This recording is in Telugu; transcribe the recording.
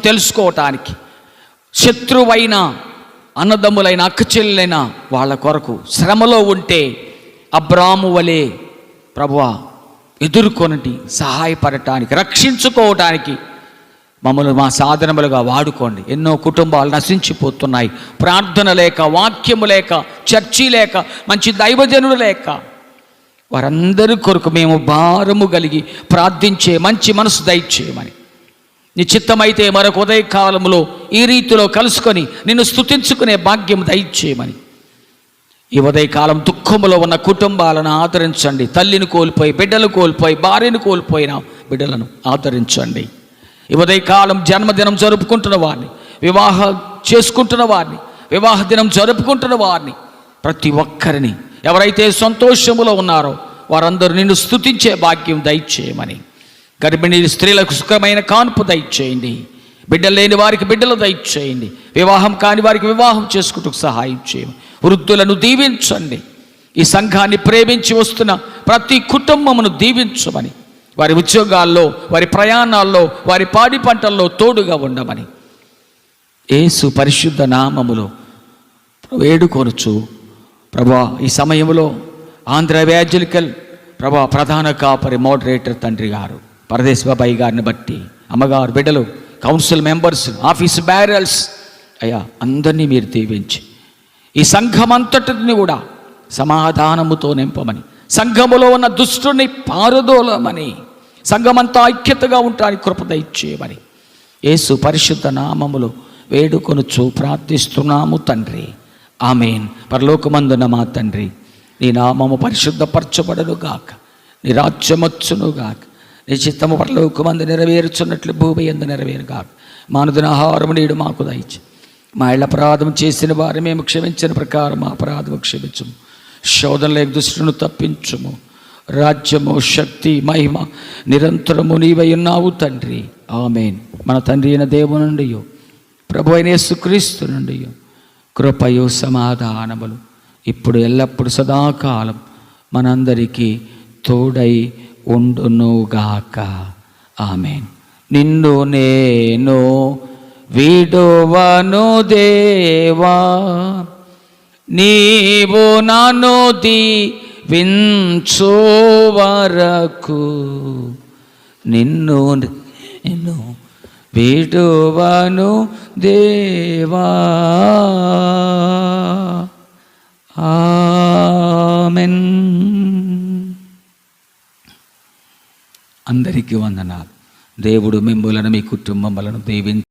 తెలుసుకోవటానికి, శత్రువైన అన్నదమ్ములైన అక్కచెల్లెలైన వాళ్ళ కొరకు శ్రమలో ఉంటే అబ్రాము వలె ప్రభువా ఎదుర్కొనటి సహాయపడటానికి, రక్షించుకోవటానికి మమ్మల్ని మా సాధనములుగా వాడుకోండి. ఎన్నో కుటుంబాలు నశించిపోతున్నాయి. ప్రార్థన లేక, వాక్యము లేక, చర్చి లేక, మంచి దైవజనులు లేక, వారందరి కొరకు మేము భారము కలిగి ప్రార్థించే మంచి మనసు దయచేయమని, నీ చిత్తమైతే మరొక ఉదయకాలంలో ఈ రీతిలో కలుసుకొని నిన్ను స్తుతించుకునే భాగ్యం దయచేయమని, ఈ ఉదయకాలం దుఃఖములో ఉన్న కుటుంబాలను ఆదరించండి. తల్లిని కోల్పోయి, బిడ్డలు కోల్పోయి, భార్యను కోల్పోయిన బిడ్డలను ఆదరించండి. ఈ ఉదయకాలం జన్మదినం జరుపుకుంటున్న వారిని, వివాహం చేసుకుంటున్న వారిని, వివాహ దినం జరుపుకుంటున్న వారిని, ప్రతి ఒక్కరిని, ఎవరైతే సంతోషములో ఉన్నారో వారందరూ నిన్ను స్తుతించే భాగ్యం దయచేయమని, గర్భిణీ స్త్రీలకు సుఖమైన కాన్పు దయచేయండి. బిడ్డలు లేని వారికి బిడ్డలు దయచేయండి. వివాహం కాని వారికి వివాహం చేసుకుంటూ సహాయం చేయండి. వృద్ధులను దీవించండి. ఈ సంఘాన్ని ప్రేమించి వస్తున్న ప్రతి కుటుంబమును దీవించమని, వారి ఉద్యోగాల్లో, వారి ప్రయాణాల్లో, వారి పాడి పంటల్లో తోడుగా ఉండమని యేసు పరిశుద్ధ నామములో వేడుకొనుచు ప్రభా, ఈ సమయంలో ఆంధ్ర ఎవాంజలికల్ ప్రభా ప్రధాన కాపరి మోడరేటర్ తండ్రి గారు పరదేశ్ బాబాయ్ గారిని బట్టి, అమ్మగారు, బిడ్డలు, కౌన్సిల్ మెంబర్స్, ఆఫీస్ బ్యారల్స్, అయ్యా అందరినీ మీరు దీవించి ఈ సంఘమంతటిని కూడా సమాధానముతో నింపమని, సంఘములో ఉన్న దుష్టుని పారదోలమని, సంఘమంతా ఐక్యతగా ఉండడానికి కృప దయచేయమని యేసు పరిశుద్ధ నామములో వేడుకొనుచు ప్రార్థిస్తున్నాము తండ్రి. ఆమేన్. పరలోకమందున మా తండ్రి, నీ నామము పరిశుద్ధపరచబడును గాక, నీ రాజ్యమొచ్చును గాక, నీ చిత్తము పరలోకమందు నెరవేర్చున్నట్లు భూమి యందు నెరవేరుగాక. మానుదిన ఆహారము నేడు మాకు దయచేయి. మా ఇళ్ళ అపరాధం చేసిన వారు మేము క్షమించిన ప్రకారం మా అపరాధము క్షమించుము. శోధనల దుష్టును తప్పించుము. రాజ్యము, శక్తి, మహిమ నిరంతరము నీవై ఉన్నావు తండ్రి. ఆమేన్. మన తండ్రి అయిన దేవుని నుండి, ప్రభు అయిన యేసుక్రీస్తు నుండి కృపయు సమాధానములు ఇప్పుడు ఎల్లప్పుడు సదాకాలం మనందరికీ తోడై ఉండునుగాక. ఆమేన్. నిన్ను నేను విడువను దేవా, నీవు నన్ను దీవించు వరకు, నిన్ను నేను విడువను దేవా. ఆమేన్. అందరికీ వందనాలు. దేవుడు మిమ్ములను, మీ కుటుంబములను దీవించు.